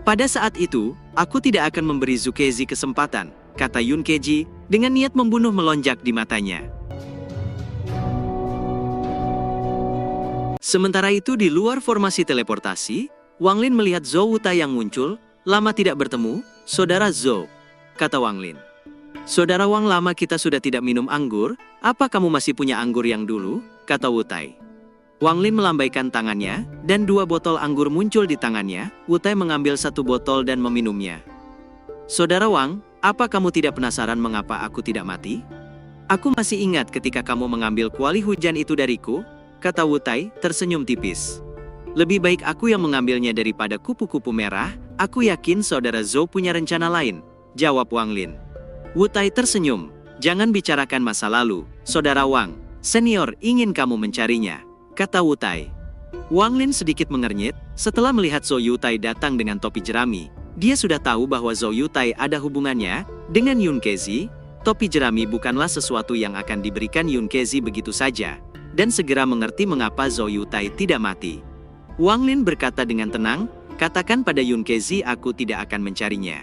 Pada saat itu, aku tidak akan memberi Zukezi kesempatan, kata Yun Keji, dengan niat membunuh melonjak di matanya. Sementara itu di luar formasi teleportasi, Wang Lin melihat Zhou Wutai yang muncul. Lama tidak bertemu, saudara Zhou, kata Wang Lin. Saudara Wang, lama kita sudah tidak minum anggur, apa kamu masih punya anggur yang dulu, kata Wutai. Wang Lin melambaikan tangannya, dan 2 botol anggur muncul di tangannya. Wutai mengambil 1 botol dan meminumnya. Saudara Wang, apa kamu tidak penasaran mengapa aku tidak mati? Aku masih ingat ketika kamu mengambil kuali hujan itu dariku, kata Wutai, tersenyum tipis. Lebih baik aku yang mengambilnya daripada kupu-kupu merah. Aku yakin saudara Zhou punya rencana lain, jawab Wang Lin. Wutai tersenyum. Jangan bicarakan masa lalu, saudara Wang. Senior ingin kamu mencarinya, kata Wutai. Wang Lin sedikit mengernyit. Setelah melihat Zhou Yutai datang dengan topi jerami, dia sudah tahu bahwa Zhou Yutai ada hubungannya dengan Yun Kezi. Topi jerami bukanlah sesuatu yang akan diberikan Yun Kezi begitu saja, dan segera mengerti mengapa Zhou Yutai tidak mati. Wang Lin berkata dengan tenang, katakan pada Yun Kezi aku tidak akan mencarinya.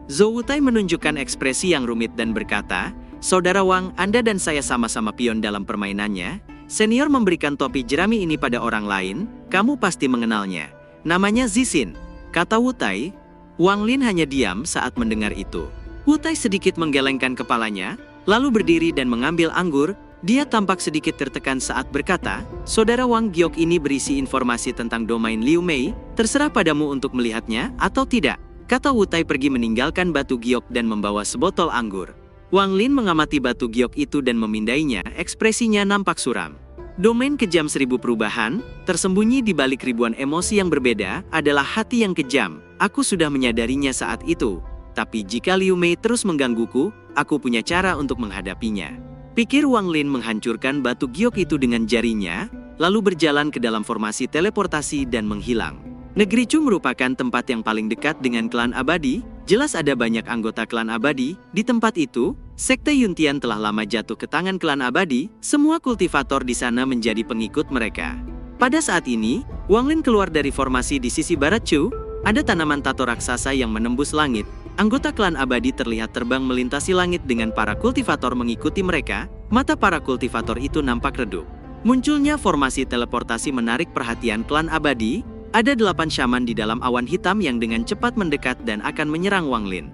Zhou Wutai menunjukkan ekspresi yang rumit dan berkata, saudara Wang, Anda dan saya sama-sama pion dalam permainannya. Senior memberikan topi jerami ini pada orang lain, kamu pasti mengenalnya. Namanya Zixin, kata Wutai. Wang Lin hanya diam saat mendengar itu. Wutai sedikit menggelengkan kepalanya, lalu berdiri dan mengambil anggur. Dia tampak sedikit tertekan saat berkata, saudara Wang, giok ini berisi informasi tentang domain Liu Mei, terserah padamu untuk melihatnya atau tidak, kata Wutai pergi meninggalkan batu giok dan membawa sebotol anggur. Wang Lin mengamati batu giok itu dan memindainya, ekspresinya nampak suram. Domain kejam 1000 perubahan, tersembunyi di balik ribuan emosi yang berbeda, adalah hati yang kejam. Aku sudah menyadarinya saat itu, tapi jika Liu Mei terus menggangguku, aku punya cara untuk menghadapinya. Pikir Wang Lin menghancurkan batu giok itu dengan jarinya, lalu berjalan ke dalam formasi teleportasi dan menghilang. Negeri Chu merupakan tempat yang paling dekat dengan klan abadi, jelas ada banyak anggota klan abadi. Di tempat itu, sekte Yuntian telah lama jatuh ke tangan klan abadi, semua kultivator di sana menjadi pengikut mereka. Pada saat ini, Wang Lin keluar dari formasi di sisi barat Chu, ada tanaman tato raksasa yang menembus langit. Anggota klan abadi terlihat terbang melintasi langit dengan para kultivator mengikuti mereka. Mata para kultivator itu nampak redup. Munculnya formasi teleportasi menarik perhatian klan abadi. Ada 8 syaman di dalam awan hitam yang dengan cepat mendekat dan akan menyerang Wang Lin.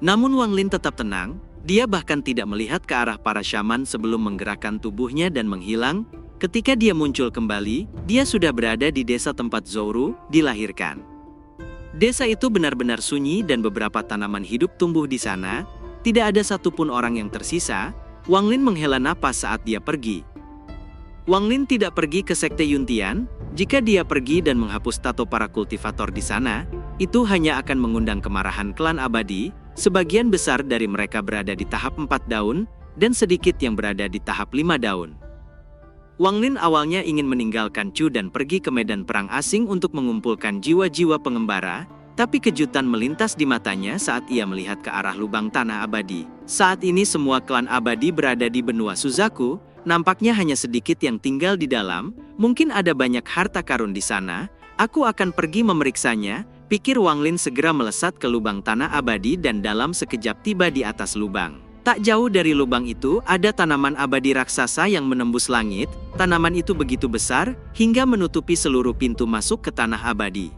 Namun Wang Lin tetap tenang. Dia bahkan tidak melihat ke arah para syaman sebelum menggerakkan tubuhnya dan menghilang. Ketika dia muncul kembali, dia sudah berada di desa tempat Zouru dilahirkan. Desa itu benar-benar sunyi dan beberapa tanaman hidup tumbuh di sana. Tidak ada satupun orang yang tersisa. Wang Lin menghela napas saat dia pergi. Wang Lin tidak pergi ke sekte Yuntian. Jika dia pergi dan menghapus tato para kultivator di sana, itu hanya akan mengundang kemarahan klan abadi. Sebagian besar dari mereka berada di tahap 4 daun, dan sedikit yang berada di tahap 5 daun. Wang Lin awalnya ingin meninggalkan Chu dan pergi ke medan perang asing untuk mengumpulkan jiwa-jiwa pengembara, tapi kejutan melintas di matanya saat ia melihat ke arah lubang tanah abadi. Saat ini semua klan abadi berada di benua Suzaku, nampaknya hanya sedikit yang tinggal di dalam, mungkin ada banyak harta karun di sana, aku akan pergi memeriksanya, pikir Wang Lin segera melesat ke lubang tanah abadi dan dalam sekejap tiba di atas lubang. Tak jauh dari lubang itu ada tanaman abadi raksasa yang menembus langit. Tanaman itu begitu besar hingga menutupi seluruh pintu masuk ke tanah abadi.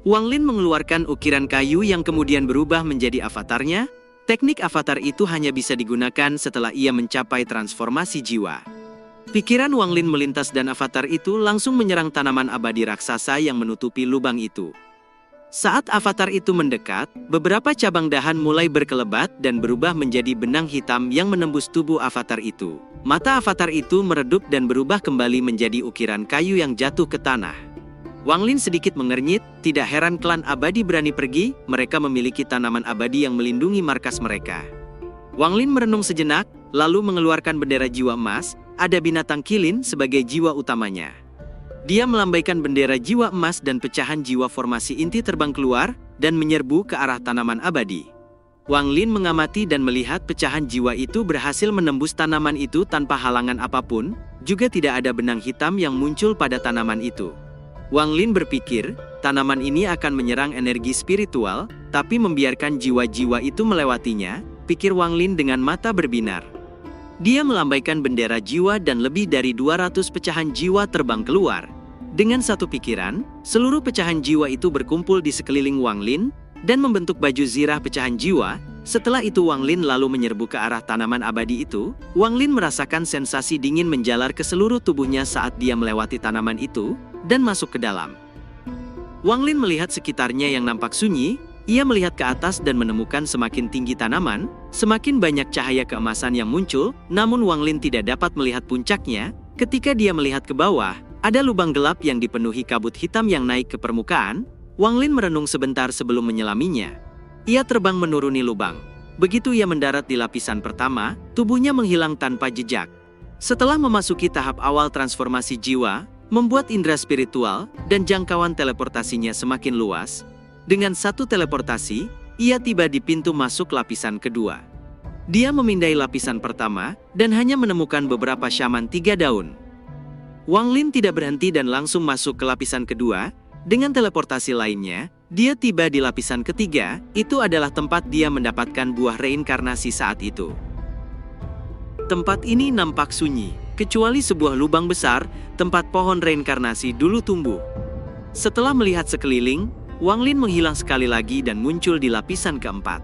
Wang Lin mengeluarkan ukiran kayu yang kemudian berubah menjadi avatarnya. Teknik avatar itu hanya bisa digunakan setelah ia mencapai transformasi jiwa. Pikiran Wang Lin melintas dan avatar itu langsung menyerang tanaman abadi raksasa yang menutupi lubang itu. Saat avatar itu mendekat, beberapa cabang dahan mulai berkelebat dan berubah menjadi benang hitam yang menembus tubuh avatar itu. Mata avatar itu meredup dan berubah kembali menjadi ukiran kayu yang jatuh ke tanah. Wang Lin sedikit mengernyit, tidak heran klan abadi berani pergi, mereka memiliki tanaman abadi yang melindungi markas mereka. Wang Lin merenung sejenak, lalu mengeluarkan bendera jiwa emas, ada binatang kilin sebagai jiwa utamanya. Dia melambaikan bendera jiwa emas dan pecahan jiwa formasi inti terbang keluar dan menyerbu ke arah tanaman abadi. Wang Lin mengamati dan melihat pecahan jiwa itu berhasil menembus tanaman itu tanpa halangan apapun, juga tidak ada benang hitam yang muncul pada tanaman itu. Wang Lin berpikir, tanaman ini akan menyerang energi spiritual, tapi membiarkan jiwa-jiwa itu melewatinya, pikir Wang Lin dengan mata berbinar. Dia melambaikan bendera jiwa dan lebih dari 200 pecahan jiwa terbang keluar. Dengan satu pikiran, seluruh pecahan jiwa itu berkumpul di sekeliling Wang Lin, dan membentuk baju zirah pecahan jiwa. Setelah itu Wang Lin lalu menyerbu ke arah tanaman abadi itu. Wang Lin merasakan sensasi dingin menjalar ke seluruh tubuhnya saat dia melewati tanaman itu, dan masuk ke dalam. Wang Lin melihat sekitarnya yang nampak sunyi. Ia melihat ke atas dan menemukan semakin tinggi tanaman, semakin banyak cahaya keemasan yang muncul, namun Wang Lin tidak dapat melihat puncaknya. Ketika dia melihat ke bawah, ada lubang gelap yang dipenuhi kabut hitam yang naik ke permukaan. Wang Lin merenung sebentar sebelum menyelaminya. Ia terbang menuruni lubang. Begitu ia mendarat di lapisan pertama, tubuhnya menghilang tanpa jejak. Setelah memasuki tahap awal transformasi jiwa, membuat indera spiritual dan jangkauan teleportasinya semakin luas. Dengan satu teleportasi, ia tiba di pintu masuk lapisan kedua. Dia memindai lapisan pertama, dan hanya menemukan beberapa syaman 3 daun. Wang Lin tidak berhenti dan langsung masuk ke lapisan kedua. Dengan teleportasi lainnya, dia tiba di lapisan ketiga. Itu adalah tempat dia mendapatkan buah reinkarnasi saat itu. Tempat ini nampak sunyi, kecuali sebuah lubang besar, tempat pohon reinkarnasi dulu tumbuh. Setelah melihat sekeliling, Wang Lin menghilang sekali lagi dan muncul di lapisan keempat.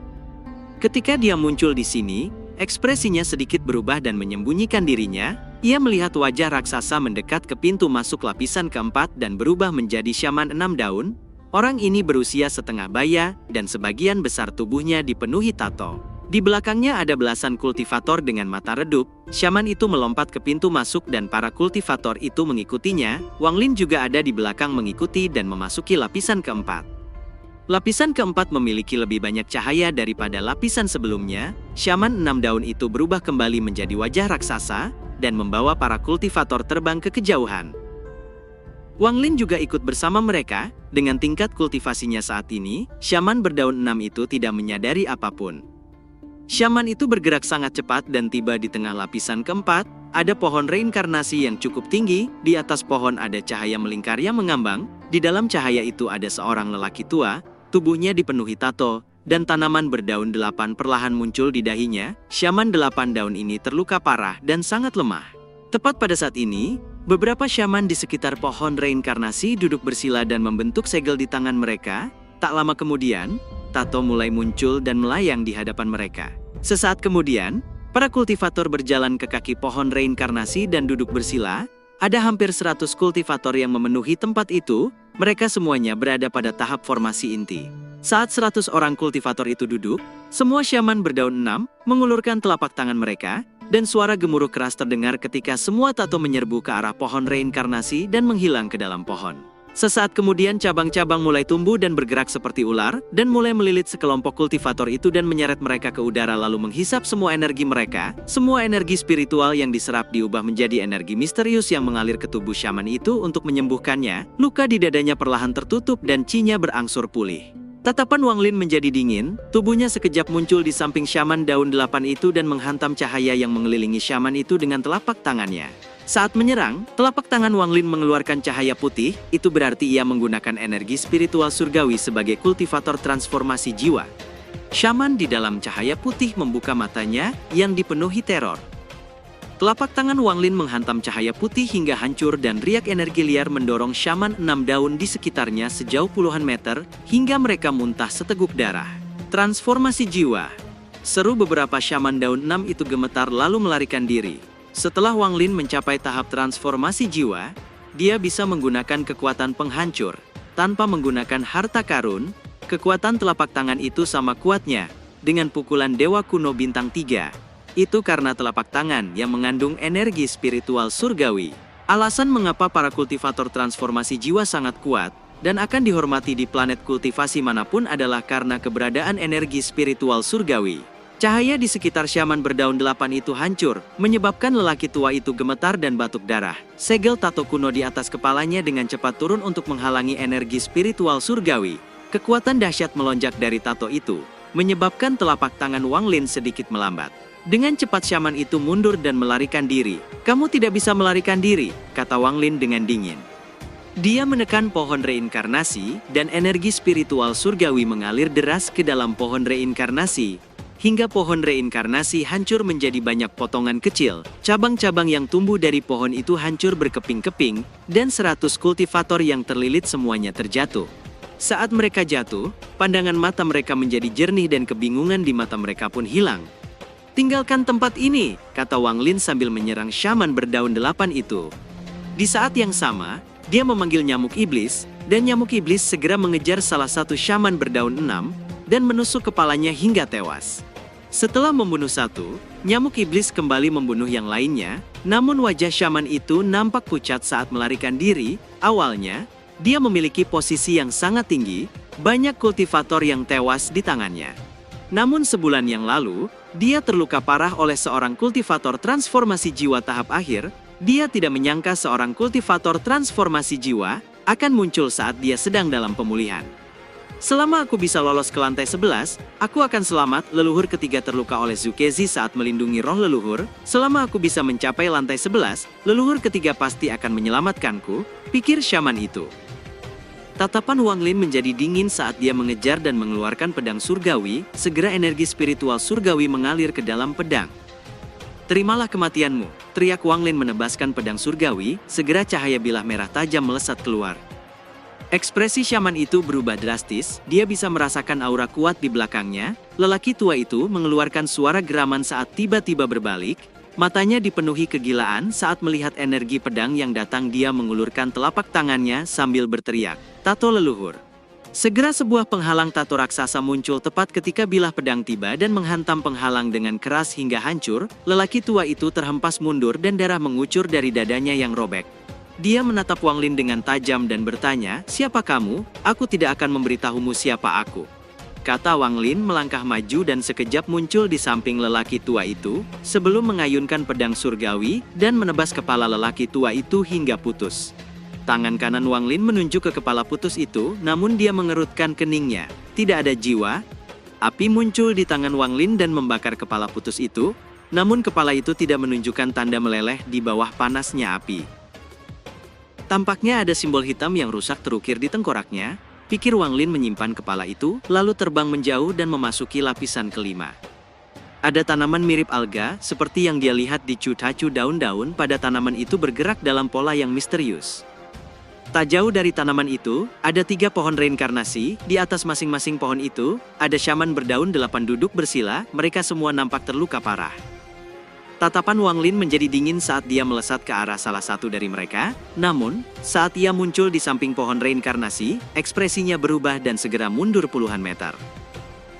Ketika dia muncul di sini, ekspresinya sedikit berubah dan menyembunyikan dirinya. Ia melihat wajah raksasa mendekat ke pintu masuk lapisan keempat dan berubah menjadi syaman 6 daun. Orang ini berusia setengah baya dan sebagian besar tubuhnya dipenuhi tato. Di belakangnya ada belasan kultivator dengan mata redup. Syaman itu melompat ke pintu masuk dan para kultivator itu mengikutinya. Wang Lin juga ada di belakang mengikuti dan memasuki lapisan keempat. Lapisan keempat memiliki lebih banyak cahaya daripada lapisan sebelumnya. Syaman 6 daun itu berubah kembali menjadi wajah raksasa dan membawa para kultivator terbang ke kejauhan. Wang Lin juga ikut bersama mereka. Dengan tingkat kultivasinya saat ini, syaman berdaun 6 itu tidak menyadari apapun. Syaman itu bergerak sangat cepat dan tiba di tengah lapisan keempat. Ada pohon reinkarnasi yang cukup tinggi. Di atas pohon ada cahaya melingkar yang mengambang. Di dalam cahaya itu ada seorang lelaki tua. Tubuhnya dipenuhi tato, dan tanaman berdaun 8 perlahan muncul di dahinya. Syaman 8 daun ini terluka parah dan sangat lemah. Tepat pada saat ini, beberapa syaman di sekitar pohon reinkarnasi duduk bersila dan membentuk segel di tangan mereka. Tak lama kemudian, tato mulai muncul dan melayang di hadapan mereka. Sesaat kemudian, para kultivator berjalan ke kaki pohon reinkarnasi dan duduk bersila. Ada hampir 100 kultivator yang memenuhi tempat itu. Mereka semuanya berada pada tahap formasi inti. Saat 100 orang kultivator itu duduk, semua syaman berdaun 6 mengulurkan telapak tangan mereka, dan suara gemuruh keras terdengar ketika semua tato menyerbu ke arah pohon reinkarnasi dan menghilang ke dalam pohon. Sesaat kemudian cabang-cabang mulai tumbuh dan bergerak seperti ular, dan mulai melilit sekelompok kultivator itu dan menyeret mereka ke udara lalu menghisap semua energi mereka. Semua energi spiritual yang diserap diubah menjadi energi misterius yang mengalir ke tubuh syaman itu untuk menyembuhkannya. Luka di dadanya perlahan tertutup dan Qi-nya berangsur pulih. Tatapan Wang Lin menjadi dingin, tubuhnya sekejap muncul di samping syaman daun 8 itu dan menghantam cahaya yang mengelilingi syaman itu dengan telapak tangannya. Saat menyerang, telapak tangan Wang Lin mengeluarkan cahaya putih. Itu berarti ia menggunakan energi spiritual surgawi sebagai kultivator transformasi jiwa. Syaman di dalam cahaya putih membuka matanya yang dipenuhi teror. Telapak tangan Wang Lin menghantam cahaya putih hingga hancur dan riak energi liar mendorong syaman 6 daun di sekitarnya sejauh puluhan meter hingga mereka muntah seteguk darah. Transformasi jiwa. Seru beberapa syaman daun 6 itu gemetar lalu melarikan diri. Setelah Wang Lin mencapai tahap transformasi jiwa, dia bisa menggunakan kekuatan penghancur. Tanpa menggunakan harta karun, kekuatan telapak tangan itu sama kuatnya dengan pukulan Dewa Kuno Bintang 3. Itu karena telapak tangan yang mengandung energi spiritual surgawi. Alasan mengapa para kultivator transformasi jiwa sangat kuat dan akan dihormati di planet kultivasi manapun adalah karena keberadaan energi spiritual surgawi. Cahaya di sekitar syaman berdaun 8 itu hancur, menyebabkan lelaki tua itu gemetar dan batuk darah. Segel tato kuno di atas kepalanya dengan cepat turun untuk menghalangi energi spiritual surgawi. Kekuatan dahsyat melonjak dari tato itu, menyebabkan telapak tangan Wang Lin sedikit melambat. Dengan cepat syaman itu mundur dan melarikan diri. "Kamu tidak bisa melarikan diri," kata Wang Lin dengan dingin. Dia menekan pohon reinkarnasi, dan energi spiritual surgawi mengalir deras ke dalam pohon reinkarnasi, hingga pohon reinkarnasi hancur menjadi banyak potongan kecil. Cabang-cabang yang tumbuh dari pohon itu hancur berkeping-keping, dan 100 kultivator yang terlilit semuanya terjatuh. Saat mereka jatuh, pandangan mata mereka menjadi jernih dan kebingungan di mata mereka pun hilang. "Tinggalkan tempat ini," kata Wang Lin sambil menyerang syaman berdaun 8 itu. Di saat yang sama, dia memanggil nyamuk iblis, dan nyamuk iblis segera mengejar salah satu syaman berdaun 6, dan menusuk kepalanya hingga tewas. Setelah membunuh satu, nyamuk iblis kembali membunuh yang lainnya, namun wajah syaman itu nampak pucat saat melarikan diri. Awalnya, dia memiliki posisi yang sangat tinggi, banyak kultivator yang tewas di tangannya. Namun sebulan yang lalu, dia terluka parah oleh seorang kultivator transformasi jiwa tahap akhir. Dia tidak menyangka seorang kultivator transformasi jiwa akan muncul saat dia sedang dalam pemulihan. "Selama aku bisa lolos ke lantai 11, aku akan selamat." Leluhur ketiga terluka oleh Zukezi saat melindungi roh leluhur. "Selama aku bisa mencapai lantai 11, leluhur ketiga pasti akan menyelamatkanku," pikir syaman itu. Tatapan Wang Lin menjadi dingin saat dia mengejar dan mengeluarkan pedang surgawi. Segera energi spiritual surgawi mengalir ke dalam pedang. "Terimalah kematianmu," teriak Wang Lin menebaskan pedang surgawi. Segera cahaya bilah merah tajam melesat keluar. Ekspresi syaman itu berubah drastis, dia bisa merasakan aura kuat di belakangnya. Lelaki tua itu mengeluarkan suara geraman saat tiba-tiba berbalik. Matanya dipenuhi kegilaan saat melihat energi pedang yang datang. Dia mengulurkan telapak tangannya sambil berteriak, "Tato leluhur!" Segera sebuah penghalang tato raksasa muncul tepat ketika bilah pedang tiba dan menghantam penghalang dengan keras hingga hancur. Lelaki tua itu terhempas mundur dan darah mengucur dari dadanya yang robek. Dia menatap Wang Lin dengan tajam dan bertanya, "Siapa kamu? Aku tidak akan memberitahumu siapa aku," kata Wang Lin melangkah maju dan sekejap muncul di samping lelaki tua itu, sebelum mengayunkan pedang surgawi dan menebas kepala lelaki tua itu hingga putus. Tangan kanan Wang Lin menunjuk ke kepala putus itu, namun dia mengerutkan keningnya. Tidak ada jiwa. Api muncul di tangan Wang Lin dan membakar kepala putus itu, namun kepala itu tidak menunjukkan tanda meleleh di bawah panasnya api. Tampaknya ada simbol hitam yang rusak terukir di tengkoraknya. Pikir Wang Lin menyimpan kepala itu, lalu terbang menjauh dan memasuki lapisan kelima. Ada tanaman mirip alga, seperti yang dia lihat di Chutachu. Daun-daun pada tanaman itu bergerak dalam pola yang misterius. Tak jauh dari tanaman itu, ada 3 pohon reinkarnasi. Di atas masing-masing pohon itu, ada syaman berdaun 8 duduk bersila. Mereka semua nampak terluka parah. Tatapan Wang Lin menjadi dingin saat dia melesat ke arah salah satu dari mereka. Namun, saat ia muncul di samping pohon reinkarnasi, ekspresinya berubah dan segera mundur puluhan meter.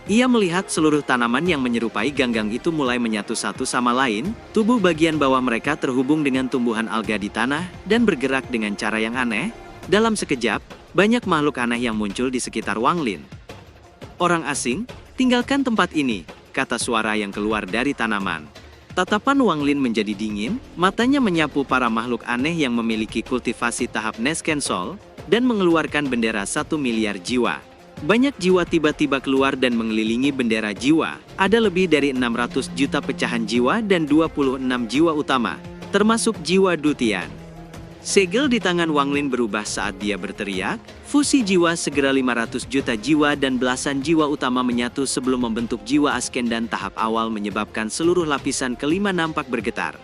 Ia melihat seluruh tanaman yang menyerupai ganggang itu mulai menyatu satu sama lain. Tubuh bagian bawah mereka terhubung dengan tumbuhan alga di tanah dan bergerak dengan cara yang aneh. Dalam sekejap, banyak makhluk aneh yang muncul di sekitar Wang Lin. "Orang asing, tinggalkan tempat ini," kata suara yang keluar dari tanaman. Tatapan Wang Lin menjadi dingin, matanya menyapu para makhluk aneh yang memiliki kultivasi tahap Nesken Soul, dan mengeluarkan bendera 1 miliar jiwa. Banyak jiwa tiba-tiba keluar dan mengelilingi bendera jiwa. Ada lebih dari 600 juta pecahan jiwa dan 26 jiwa utama, termasuk jiwa Dutian. Segel di tangan Wang Lin berubah saat dia berteriak. Fusi jiwa segera 500 juta jiwa dan belasan jiwa utama menyatu sebelum membentuk jiwa Askendan tahap awal, menyebabkan seluruh lapisan kelima nampak bergetar.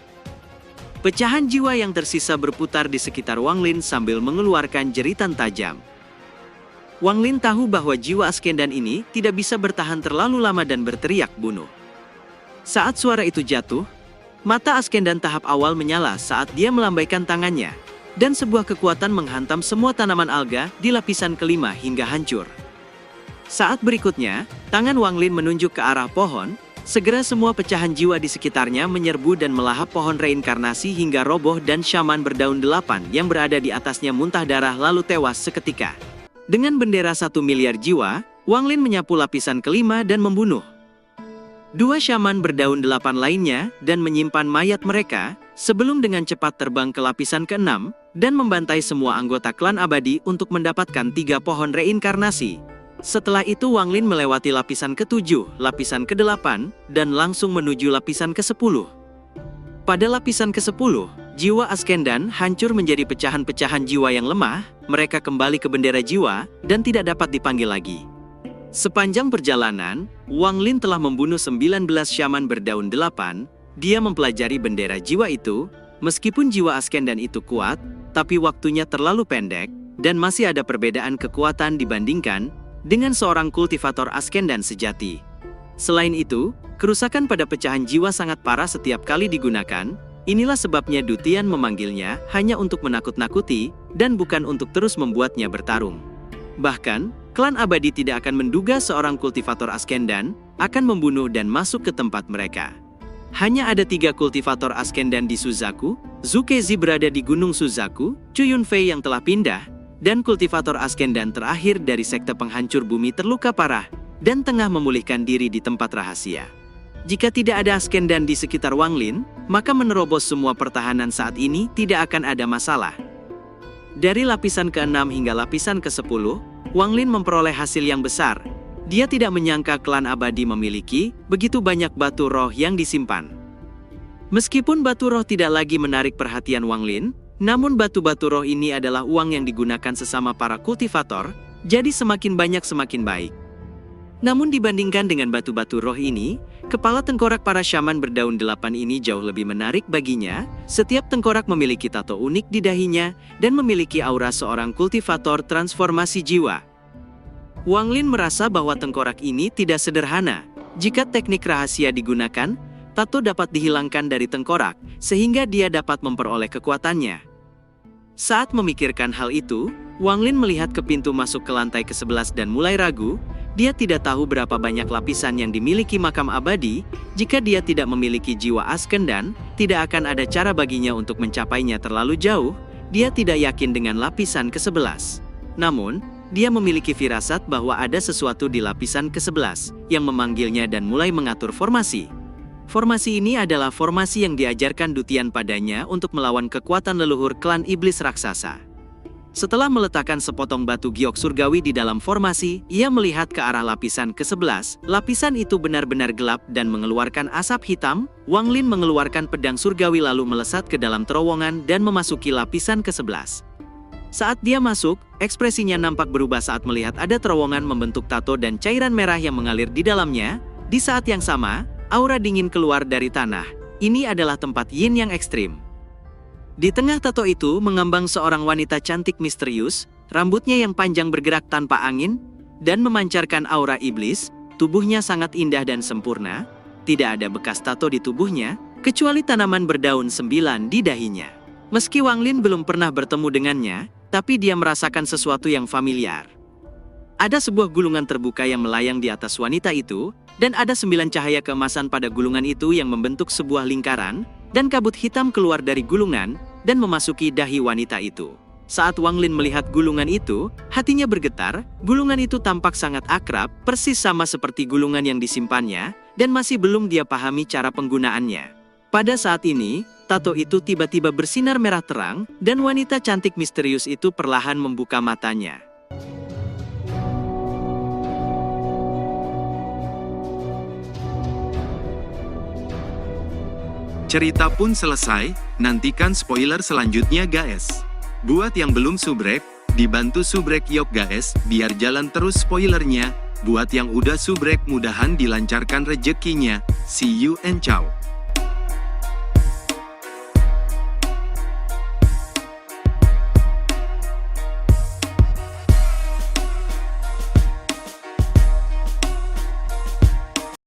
Pecahan jiwa yang tersisa berputar di sekitar Wang Lin sambil mengeluarkan jeritan tajam. Wang Lin tahu bahwa jiwa Askendan ini tidak bisa bertahan terlalu lama dan berteriak bunuh. Saat suara itu jatuh, mata Askendan tahap awal menyala saat dia melambaikan tangannya, dan sebuah kekuatan menghantam semua tanaman alga di lapisan kelima hingga hancur. Saat berikutnya, tangan Wang Lin menunjuk ke arah pohon. Segera semua pecahan jiwa di sekitarnya menyerbu dan melahap pohon reinkarnasi hingga roboh, dan syaman berdaun 8 yang berada di atasnya muntah darah lalu tewas seketika. Dengan bendera 1 miliar jiwa, Wang Lin menyapu lapisan kelima dan membunuh 2 syaman berdaun 8 lainnya dan menyimpan mayat mereka, sebelum dengan cepat terbang ke lapisan ke-6 dan membantai semua anggota klan abadi untuk mendapatkan 3 pohon reinkarnasi. Setelah itu Wang Lin melewati lapisan ke-7, lapisan ke-8, dan langsung menuju lapisan ke-10. Pada lapisan ke-10, Jiwa Askendan hancur menjadi pecahan-pecahan jiwa yang lemah, mereka kembali ke bendera jiwa, dan tidak dapat dipanggil lagi. Sepanjang perjalanan, Wang Lin telah membunuh 19 syaman berdaun 8, dia mempelajari bendera jiwa itu, meskipun jiwa Askendan itu kuat, tapi waktunya terlalu pendek, dan masih ada perbedaan kekuatan dibandingkan dengan seorang kultivator Askendan sejati. Selain itu, kerusakan pada pecahan jiwa sangat parah setiap kali digunakan. Inilah sebabnya Dutian memanggilnya hanya untuk menakut-nakuti dan bukan untuk terus membuatnya bertarung. Bahkan, klan abadi tidak akan menduga seorang kultivator Askendan akan membunuh dan masuk ke tempat mereka. Hanya ada 3 kultivator Askendan di Suzaku, Zukezi berada di Gunung Suzaku, Chu Yunfei yang telah pindah, dan kultivator Askendan terakhir dari sekte penghancur bumi terluka parah dan tengah memulihkan diri di tempat rahasia. Jika tidak ada Askendan di sekitar Wang Lin, maka menerobos semua pertahanan saat ini tidak akan ada masalah. Dari lapisan ke-6 hingga lapisan ke-10, Wang Lin memperoleh hasil yang besar. Dia tidak menyangka klan abadi memiliki begitu banyak batu roh yang disimpan. Meskipun batu roh tidak lagi menarik perhatian Wang Lin, namun batu-batu roh ini adalah uang yang digunakan sesama para kultivator, jadi semakin banyak semakin baik. Namun dibandingkan dengan batu-batu roh ini, kepala tengkorak para syaman berdaun 8 ini jauh lebih menarik baginya. Setiap tengkorak memiliki tato unik di dahinya dan memiliki aura seorang kultivator transformasi jiwa. Wang Lin merasa bahwa tengkorak ini tidak sederhana. Jika teknik rahasia digunakan, tato dapat dihilangkan dari tengkorak, sehingga dia dapat memperoleh kekuatannya. Saat memikirkan hal itu, Wang Lin melihat ke pintu masuk ke lantai ke-11 dan mulai ragu. Dia tidak tahu berapa banyak lapisan yang dimiliki makam abadi. Jika dia tidak memiliki jiwa Askendan, tidak akan ada cara baginya untuk mencapainya terlalu jauh. Dia tidak yakin dengan lapisan ke-11. Namun, dia memiliki firasat bahwa ada sesuatu di lapisan ke-11 yang memanggilnya dan mulai mengatur formasi. Formasi ini adalah formasi yang diajarkan Dutian padanya untuk melawan kekuatan leluhur klan iblis raksasa. Setelah meletakkan sepotong batu giok surgawi di dalam formasi, ia melihat ke arah lapisan ke-11. Lapisan itu benar-benar gelap dan mengeluarkan asap hitam. Wang Lin mengeluarkan pedang surgawi lalu melesat ke dalam terowongan dan memasuki lapisan ke-11. Saat dia masuk, ekspresinya nampak berubah saat melihat ada terowongan membentuk tato dan cairan merah yang mengalir di dalamnya. Di saat yang sama, aura dingin keluar dari tanah. Ini adalah tempat yin yang ekstrim. Di tengah tato itu mengambang seorang wanita cantik misterius, rambutnya yang panjang bergerak tanpa angin, dan memancarkan aura iblis. Tubuhnya sangat indah dan sempurna, tidak ada bekas tato di tubuhnya, kecuali tanaman berdaun 9 di dahinya. Meski Wang Lin belum pernah bertemu dengannya, tapi dia merasakan sesuatu yang familiar. Ada sebuah gulungan terbuka yang melayang di atas wanita itu, dan ada 9 cahaya keemasan pada gulungan itu yang membentuk sebuah lingkaran, dan kabut hitam keluar dari gulungan, dan memasuki dahi wanita itu. Saat Wang Lin melihat gulungan itu, hatinya bergetar. Gulungan itu tampak sangat akrab, persis sama seperti gulungan yang disimpannya, dan masih belum dia pahami cara penggunaannya. Pada saat ini, tato itu tiba-tiba bersinar merah terang, dan wanita cantik misterius itu perlahan membuka matanya. Cerita pun selesai, nantikan spoiler selanjutnya guys. Buat yang belum subrek, dibantu subrek yok guys, biar jalan terus spoilernya. Buat yang udah subrek mudahan dilancarkan rezekinya. See you and ciao.